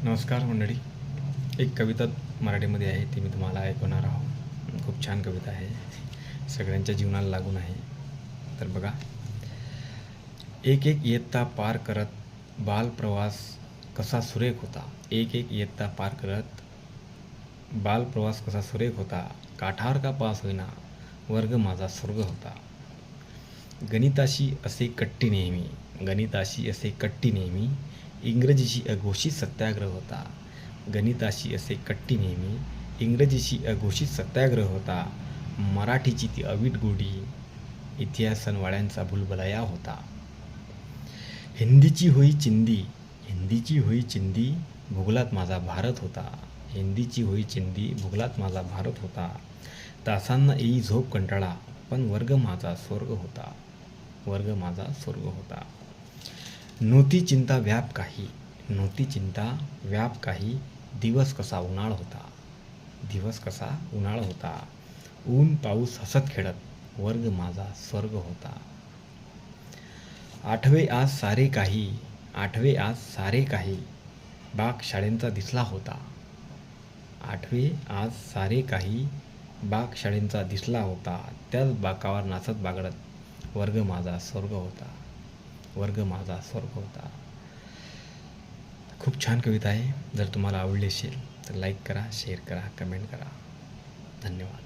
नमस्कार मंडळी. एक कविता मराठीमध्ये आहे, ती मी तुम्हाला ऐकवणार आहोत. खूप छान कविता आहे, सगळ्यांच्या जीवनाला लागून आहे. तर बघा. एक एक इयत्ता पार करत बालप्रवास कसा सुरेख होता. एक एक इयत्ता पार करत बालप्रवास कसा सुरेख होता. काठावर का पास होईना, वर्ग माझा स्वर्ग होता. गणिताशी असे कट्टी नेहमी, गणिताशी असे कट्टी नेहमी, इंग्रजीशी अघोषित सत्याग्रह होता. गणिताशी असे कट्टी नेहमी, इंग्रजीशी अघोषित सत्याग्रह होता. मराठीची ती अवीट गोडी, इतिहासनवाड्यांचा भुलभुलैया होता. हिंदीची होई चिंदी, हिंदीची होई चिंदी, भूगोलात माझा भारत होता. हिंदीची होई चिंदी, भूगोलात माझा भारत होता. तासांना येई झोप कंटाळा, पण वर्ग माझा स्वर्ग होता. वर्ग माझा स्वर्ग होता. नव्हती चिंता व्याप काही, नव्हती चिंता व्याप काही, दिवस कसा उन्हाळ होता. दिवस कसा उन्हाळ होता. ऊन पाऊस हसत खेळत, वर्ग माझा स्वर्ग होता. आठवे आज सारे काही, आठवे आज सारे काही, बाग शाळेंचा दिसला होता. आठवे आज सारे काही, बाग शाळेंचा दिसला होता. त्याच बाकावर नाचत बागडत, वर्ग माझा स्वर्ग होता. वर्ग माझा स्वर्ग होता. खूप छान कविता आहे. जर तुम्हाला आवडली असेल तर लाईक करा, शेअर करा, कमेंट करा. धन्यवाद.